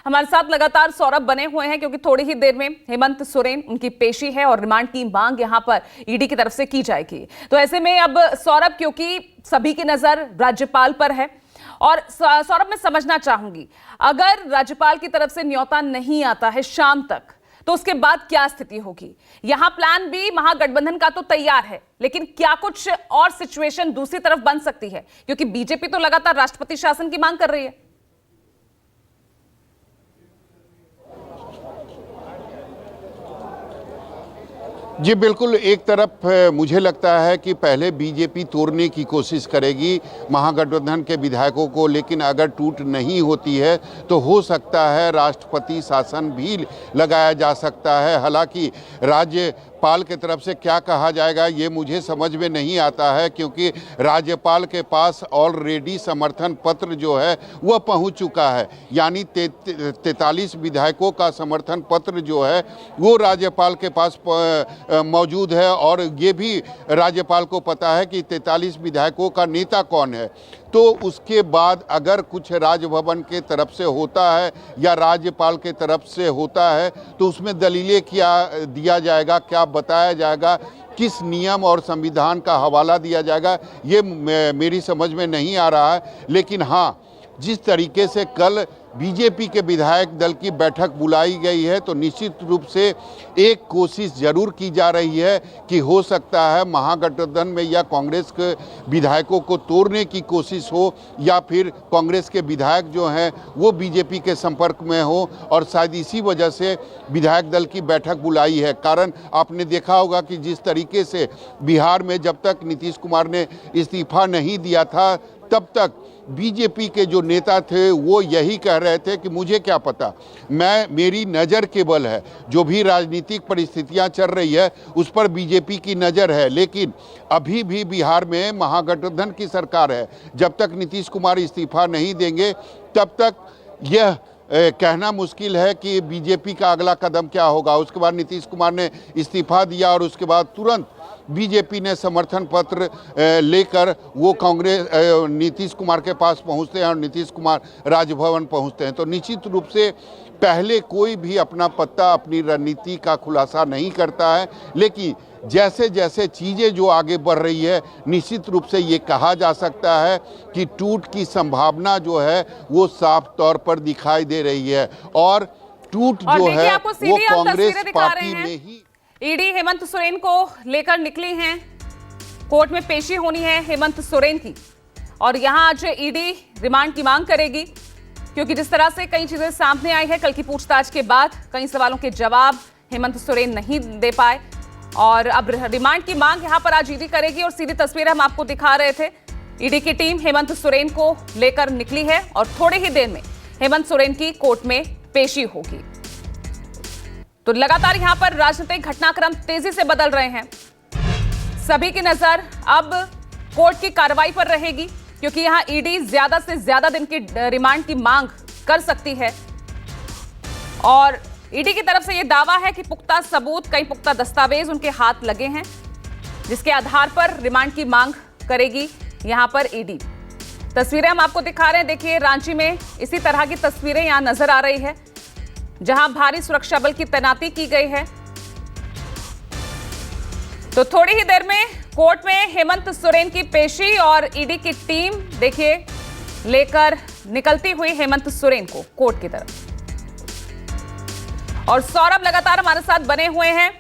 हमारे साथ लगातार सौरभ बने हुए हैं क्योंकि थोड़ी ही देर में हेमंत सोरेन उनकी पेशी है और रिमांड की मांग यहां पर ईडी की तरफ से की जाएगी। तो ऐसे में अब सौरभ, क्योंकि सभी की नजर राज्यपाल पर है और सौरभ मैं समझना चाहूंगी, अगर राज्यपाल की तरफ से न्योता नहीं आता है शाम तक तो उसके बाद क्या स्थिति होगी? यहां प्लान बी महागठबंधन का तो तैयार है, लेकिन क्या कुछ और सिचुएशन दूसरी तरफ बन सकती है? क्योंकि बीजेपी तो लगातार राष्ट्रपति शासन की मांग कर रही है। जी बिल्कुल, एक तरफ मुझे लगता है कि पहले बीजेपी तोड़ने की कोशिश करेगी महागठबंधन के विधायकों को, लेकिन अगर टूट नहीं होती है तो हो सकता है राष्ट्रपति शासन भी लगाया जा सकता है। हालांकि राज्यपाल के तरफ से क्या कहा जाएगा ये मुझे समझ में नहीं आता है, क्योंकि राज्यपाल के पास ऑलरेडी समर्थन पत्र जो है वह पहुंच चुका है, यानी 43 विधायकों का समर्थन पत्र जो है वो राज्यपाल के पास मौजूद है और ये भी राज्यपाल को पता है कि 43 विधायकों का नेता कौन है। तो उसके बाद अगर कुछ राजभवन के तरफ से होता है या राज्यपाल के तरफ से होता है तो उसमें दलीलें क्या दिया जाएगा, क्या बताया जाएगा, किस नियम और संविधान का हवाला दिया जाएगा, ये मेरी समझ में नहीं आ रहा है। लेकिन हाँ, जिस तरीके से कल बीजेपी के विधायक दल की बैठक बुलाई गई है तो निश्चित रूप से एक कोशिश जरूर की जा रही है कि हो सकता है महागठबंधन में या कांग्रेस के विधायकों को तोड़ने की कोशिश हो या फिर कांग्रेस के विधायक जो हैं वो बीजेपी के संपर्क में हो, और शायद इसी वजह से विधायक दल की बैठक बुलाई है। कारण आपने देखा होगा कि जिस तरीके से बिहार में जब तक नीतीश कुमार ने इस्तीफा नहीं दिया था तब तक बीजेपी के जो नेता थे वो यही कह रहे थे कि मुझे क्या पता, मेरी नज़र केवल है, जो भी राजनीतिक परिस्थितियां चल रही है उस पर बीजेपी की नज़र है। लेकिन अभी भी बिहार में महागठबंधन की सरकार है, जब तक नीतीश कुमार इस्तीफा नहीं देंगे तब तक यह कहना मुश्किल है कि बीजेपी का अगला कदम क्या होगा। उसके बाद नीतीश कुमार ने इस्तीफा दिया और उसके बाद तुरंत बीजेपी ने समर्थन पत्र लेकर वो कांग्रेस नीतीश कुमार के पास पहुंचते हैं और नीतीश कुमार राजभवन पहुंचते हैं। तो निश्चित रूप से पहले कोई भी अपना पत्ता, अपनी रणनीति का खुलासा नहीं करता है, लेकिन जैसे जैसे चीज़ें जो आगे बढ़ रही है निश्चित रूप से ये कहा जा सकता है कि टूट की संभावना जो है वो साफ तौर पर दिखाई दे रही है। और टूट जो है वो कांग्रेस पार्टी में ही। ईडी हेमंत सोरेन को लेकर निकली हैं, कोर्ट में पेशी होनी है हेमंत सोरेन की, और यहां आज ईडी रिमांड की मांग करेगी, क्योंकि जिस तरह से कई चीजें सामने आई है, कल की पूछताछ के बाद कई सवालों के जवाब हेमंत सोरेन नहीं दे पाए और अब रिमांड की मांग यहां पर आज ईडी करेगी। और सीधी तस्वीर हम आपको दिखा रहे थे, ईडी की टीम हेमंत सोरेन को लेकर निकली है और थोड़ी ही देर में हेमंत सोरेन की कोर्ट में पेशी होगी। तो लगातार यहां पर राजनीतिक घटनाक्रम तेजी से बदल रहे हैं, सभी की नजर अब कोर्ट की कार्रवाई पर रहेगी, क्योंकि यहां ईडी ज्यादा से ज्यादा दिन की रिमांड की मांग कर सकती है। और ईडी की तरफ से यह दावा है कि पुख्ता सबूत, कई पुख्ता दस्तावेज उनके हाथ लगे हैं, जिसके आधार पर रिमांड की मांग करेगी यहां पर ईडी। तस्वीरें हम आपको दिखा रहे हैं, देखिए रांची में इसी तरह की तस्वीरें यहां नजर आ रही है, जहां भारी सुरक्षा बल की तैनाती की गई है। तो थोड़ी ही देर में कोर्ट में हेमंत सोरेन की पेशी और ईडी की टीम देखिए लेकर निकलती हुई हेमंत सोरेन को कोर्ट की तरफ। और सौरभ लगातार हमारे साथ बने हुए हैं।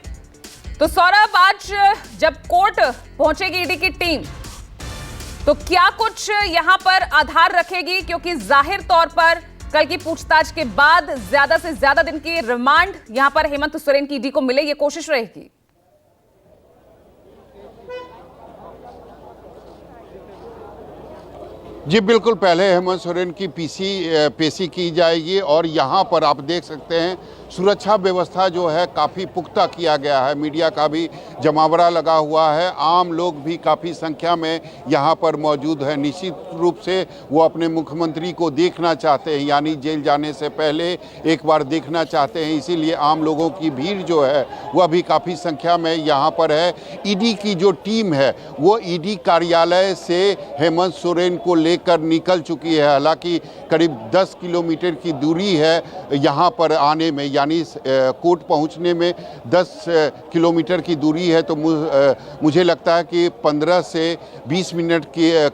तो सौरभ, आज जब कोर्ट पहुंचेगी ईडी की टीम तो क्या कुछ यहां पर आधार रखेगी? क्योंकि जाहिर तौर पर कल की पूछताछ के बाद ज्यादा से ज्यादा दिन की रिमांड यहां पर हेमंत सोरेन की ईडी को मिले, ये कोशिश रहेगी। जी बिल्कुल, पहले हेमंत सोरेन की पेशी की जाएगी और यहाँ पर आप देख सकते हैं सुरक्षा व्यवस्था जो है काफ़ी पुख्ता किया गया है, मीडिया का भी जमावड़ा लगा हुआ है, आम लोग भी काफ़ी संख्या में यहाँ पर मौजूद है। निश्चित रूप से वो अपने मुख्यमंत्री को देखना चाहते हैं, यानी जेल जाने से पहले एक बार देखना चाहते हैं, इसीलिए आम लोगों की भीड़ जो है वह भी काफ़ी संख्या में यहाँ पर है। ईडी की जो टीम है वो ईडी कार्यालय से हेमंत सोरेन को लेकर निकल चुकी है। हालांकि करीब 10 किलोमीटर की दूरी है यहाँ पर आने में, यानी कोर्ट पहुँचने में 10 किलोमीटर की दूरी है, तो मुझे लगता है कि 15 से 20 मिनट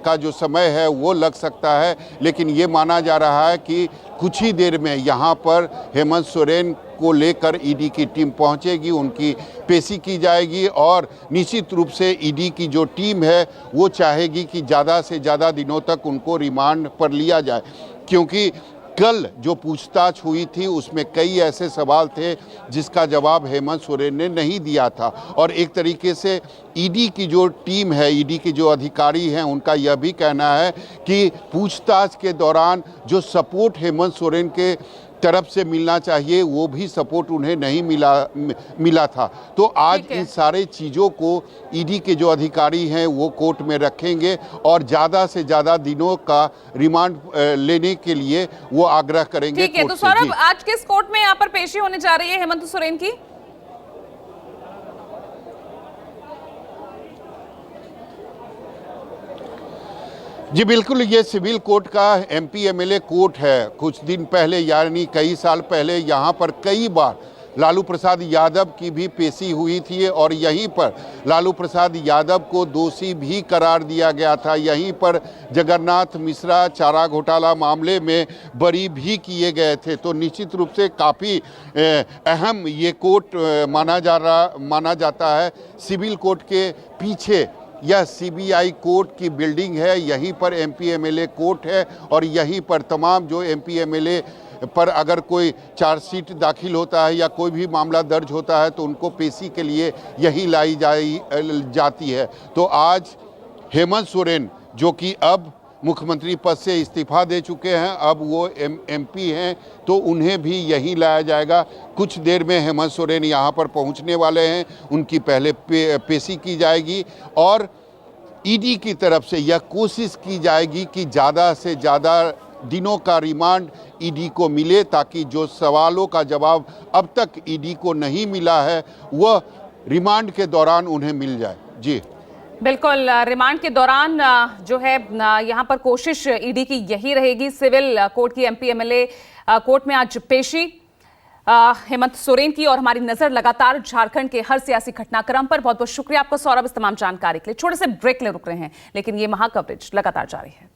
का जो समय है वो लग सकता है। लेकिन ये माना जा रहा है कि कुछ ही देर में यहाँ पर हेमंत सोरेन को लेकर ईडी की टीम पहुंचेगी, उनकी पेशी की जाएगी और निश्चित रूप से ईडी की जो टीम है वो चाहेगी कि ज़्यादा से ज़्यादा दिनों तक उनको रिमांड पर लिया जाए, क्योंकि कल जो पूछताछ हुई थी उसमें कई ऐसे सवाल थे जिसका जवाब हेमंत सोरेन ने नहीं दिया था। और एक तरीके से ईडी की जो टीम है, ईडी के जो अधिकारी हैं, उनका यह भी कहना है कि पूछताछ के दौरान जो सपोर्ट हेमंत सोरेन के तरफ से मिलना चाहिए वो भी सपोर्ट उन्हें नहीं मिला था। तो आज इन सारे चीज़ों को ईडी के जो अधिकारी हैं वो कोर्ट में रखेंगे और ज़्यादा से ज़्यादा दिनों का रिमांड लेने के लिए वो आग्रह करेंगे। ठीक है, तो सौरभ, आज किस कोर्ट में यहाँ पर पेशी होने जा रही है हेमंत सोरेन की? जी बिल्कुल, ये सिविल कोर्ट का एमपी एमएलए कोर्ट है। कुछ दिन पहले यानी कई साल पहले यहाँ पर कई बार लालू प्रसाद यादव की भी पेशी हुई थी और यहीं पर लालू प्रसाद यादव को दोषी भी करार दिया गया था। यहीं पर जगन्नाथ मिश्रा चारा घोटाला मामले में बरी भी किए गए थे। तो निश्चित रूप से काफ़ी अहम ये कोर्ट माना जाता है। सिविल कोर्ट के पीछे यह सीबीआई कोर्ट की बिल्डिंग है, यहीं पर एमपी एमएलए कोर्ट है और यहीं पर तमाम जो एमपी एमएलए पर अगर कोई चार्जशीट दाखिल होता है या कोई भी मामला दर्ज होता है तो उनको पेशी के लिए यही लाई जाती है। तो आज हेमंत सोरेन जो कि अब मुख्यमंत्री पद से इस्तीफा दे चुके हैं, अब वो एमपी हैं, तो उन्हें भी यहीं लाया जाएगा। कुछ देर में हेमंत सोरेन यहाँ पर पहुँचने वाले हैं, उनकी पहले पेशी की जाएगी और ईडी की तरफ से यह कोशिश की जाएगी कि ज़्यादा से ज़्यादा दिनों का रिमांड ईडी को मिले, ताकि जो सवालों का जवाब अब तक ईडी को नहीं मिला है वह रिमांड के दौरान उन्हें मिल जाए। जी बिल्कुल, रिमांड के दौरान जो है यहाँ पर कोशिश ईडी की यही रहेगी। सिविल कोर्ट की एमपी एमएलए कोर्ट में आज पेशी हेमंत सोरेन की, और हमारी नजर लगातार झारखंड के हर सियासी घटनाक्रम पर। बहुत बहुत शुक्रिया आपका सौरभ इस तमाम जानकारी के लिए। छोटे से ब्रेक ले रुक रहे हैं, लेकिन ये महाकवरेज लगातार जारी है।